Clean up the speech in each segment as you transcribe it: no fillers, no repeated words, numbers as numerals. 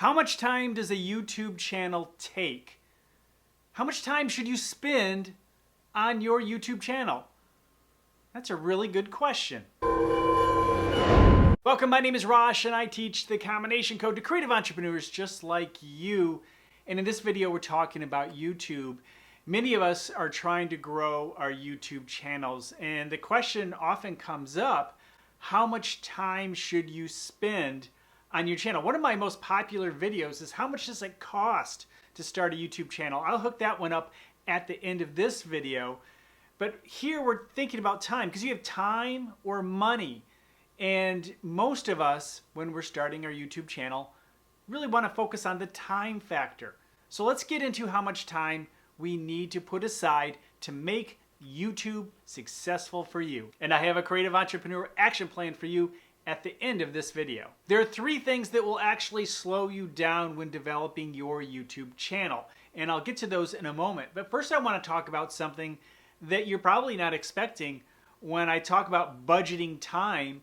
How much time does a YouTube channel take? How much time should you spend on your YouTube channel? That's a really good question. Welcome, my name is Rosh and I teach the combination code to creative entrepreneurs just like you. And in this video, we're talking about YouTube. Many of us are trying to grow our YouTube channels, and the question often comes up, how much time should you spend on your channel? One of my most popular videos is how much does it cost to start a YouTube channel? I'll hook that one up at the end of this video. But here we're thinking about time, because you have time or money. And most of us, when we're starting our YouTube channel, really want to focus on the time factor. So let's get into how much time we need to put aside to make YouTube successful for you. And I have a creative entrepreneur action plan for you at the end of this video. There are 3 things that will actually slow you down when developing your YouTube channel. And I'll get to those in a moment. But first I want to talk about something that you're probably not expecting when I talk about budgeting time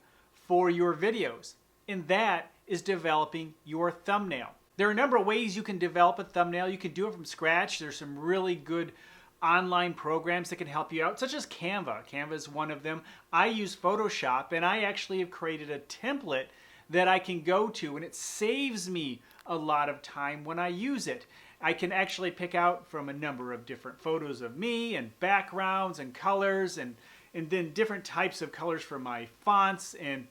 for your videos. And that is developing your thumbnail. There are a number of ways you can develop a thumbnail. You can do it from scratch. There's some really good online programs that can help you out, such as Canva. Canva is one of them. I use Photoshop, and I actually have created a template that I can go to, and it saves me a lot of time when I use it. I can actually pick out from a number of different photos of me and backgrounds and colors and then different types of colors for my fonts and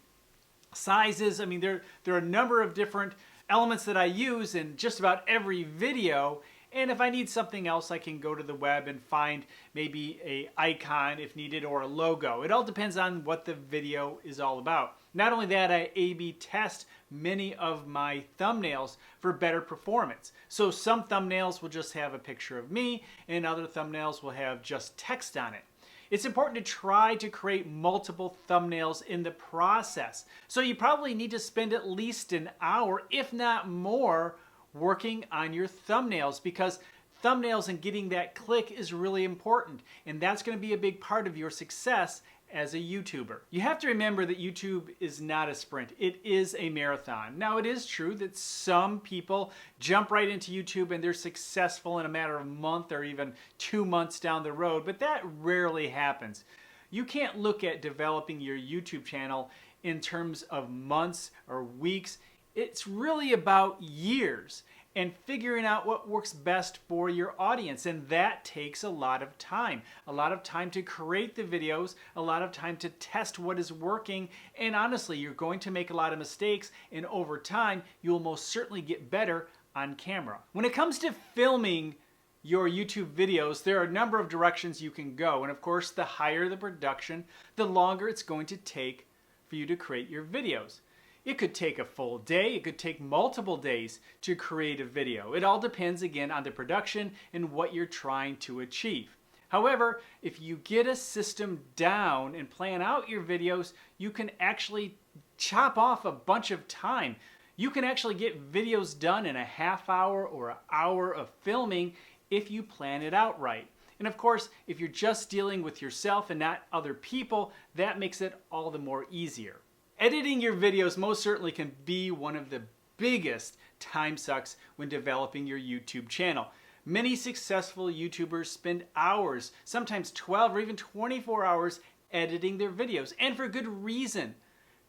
sizes. I mean, there are a number of different elements that I use in just about every video. And if I need something else, I can go to the web and find maybe an icon if needed or a logo. It all depends on what the video is all about. Not only that, I A/B test many of my thumbnails for better performance. So some thumbnails will just have a picture of me and other thumbnails will have just text on it. It's important to try to create multiple thumbnails in the process. So you probably need to spend at least an hour, if not more, working on your thumbnails, because thumbnails and getting that click is really important, and that's going to be a big part of your success as a YouTuber. You have to remember that YouTube is not a sprint, it is a marathon. Now, it is true that some people jump right into YouTube and they're successful in a matter of a month or even 2 months down the road, but that rarely happens. You can't look at developing your YouTube channel in terms of months or weeks. It's really about years and figuring out what works best for your audience. And that takes a lot of time. A lot of time to create the videos, a lot of time to test what is working. And honestly, you're going to make a lot of mistakes. And over time, you'll most certainly get better on camera. When it comes to filming your YouTube videos, there are a number of directions you can go. And of course, the higher the production, the longer it's going to take for you to create your videos. It could take a full day, it could take multiple days to create a video. It all depends again on the production and what you're trying to achieve. However, if you get a system down and plan out your videos, you can actually chop off a bunch of time. You can actually get videos done in a half hour or an hour of filming if you plan it out right. And of course, if you're just dealing with yourself and not other people, that makes it all the more easier. Editing your videos most certainly can be one of the biggest time sucks when developing your YouTube channel. Many successful YouTubers spend hours, sometimes 12 or even 24 hours editing their videos, and for good reason.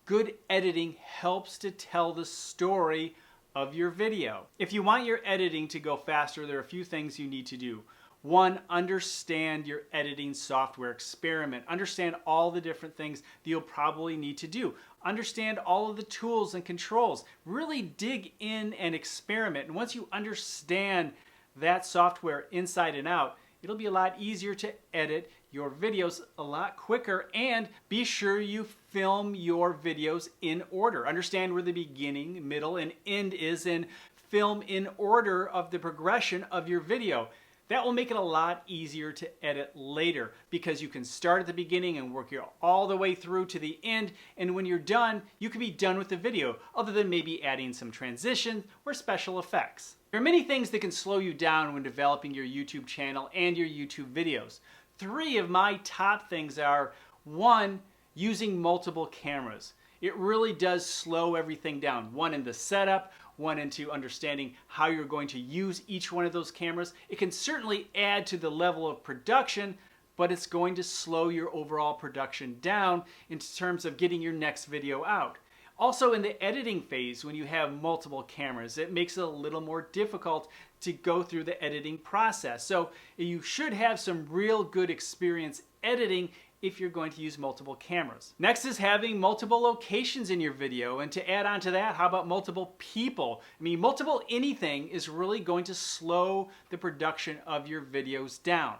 Good editing helps to tell the story of your video. If you want your editing to go faster, there are a few things you need to do. 1, understand your editing software. Experiment. Understand all the different things that you'll probably need to do. Understand all of the tools and controls. Really dig in and experiment. And once you understand that software inside and out, it'll be a lot easier to edit your videos a lot quicker, and be sure you film your videos in order. Understand where the beginning, middle, and end is, and film in order of the progression of your video. That will make it a lot easier to edit later, because you can start at the beginning and work all the way through to the end, and when you're done, you can be done with the video, other than maybe adding some transition or special effects. There are many things that can slow you down when developing your YouTube channel and your YouTube videos. 3 of my top things are: 1, using multiple cameras. It really does slow everything down. 1 in the setup, one into understanding how you're going to use each one of those cameras. It can certainly add to the level of production, but it's going to slow your overall production down in terms of getting your next video out. Also, in the editing phase, when you have multiple cameras, it makes it a little more difficult to go through the editing process. So you should have some real good experience editing if you're going to use multiple cameras. Next is having multiple locations in your video, and to add on to that, how about multiple people? I mean, multiple anything is really going to slow the production of your videos down.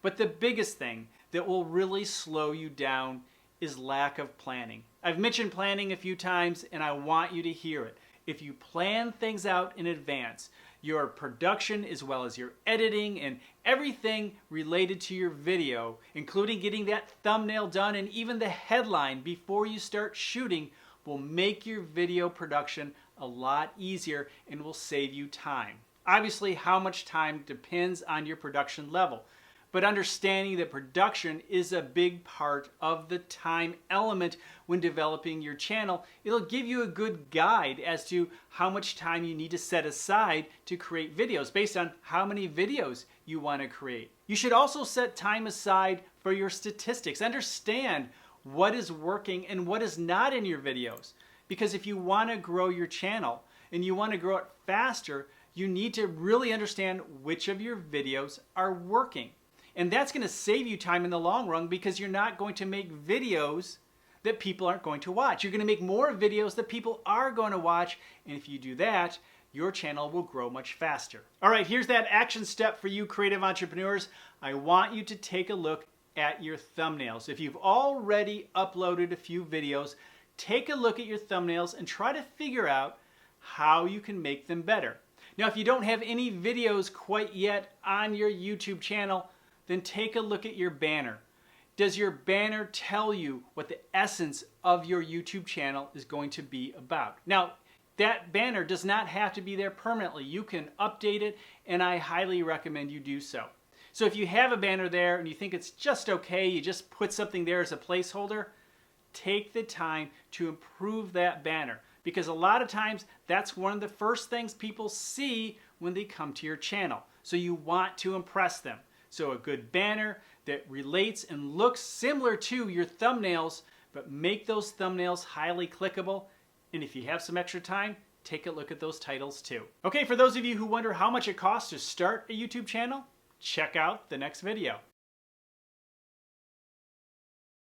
But the biggest thing that will really slow you down is lack of planning. I've mentioned planning a few times, and I want you to hear it. If you plan things out in advance, your production as well as your editing and everything related to your video, including getting that thumbnail done and even the headline before you start shooting, will make your video production a lot easier and will save you time. Obviously, how much time depends on your production level. But understanding that production is a big part of the time element when developing your channel, it'll give you a good guide as to how much time you need to set aside to create videos based on how many videos you want to create. You should also set time aside for your statistics. Understand what is working and what is not in your videos. Because if you want to grow your channel and you want to grow it faster, you need to really understand which of your videos are working. And that's going to save you time in the long run because you're not going to make videos that people aren't going to watch. You're going to make more videos that people are going to watch. And if you do that, your channel will grow much faster. All right, here's that action step for you creative entrepreneurs. I want you to take a look at your thumbnails. If you've already uploaded a few videos, take a look at your thumbnails and try to figure out how you can make them better. Now, if you don't have any videos quite yet on your YouTube channel, then take a look at your banner. Does your banner tell you what the essence of your YouTube channel is going to be about? Now, that banner does not have to be there permanently. You can update it, and I highly recommend you do so. So if you have a banner there and you think it's just okay, you just put something there as a placeholder, take the time to improve that banner. Because a lot of times, that's one of the first things people see when they come to your channel. So you want to impress them. So a good banner that relates and looks similar to your thumbnails, but make those thumbnails highly clickable. And if you have some extra time, take a look at those titles too. Okay, for those of you who wonder how much it costs to start a YouTube channel, check out the next video.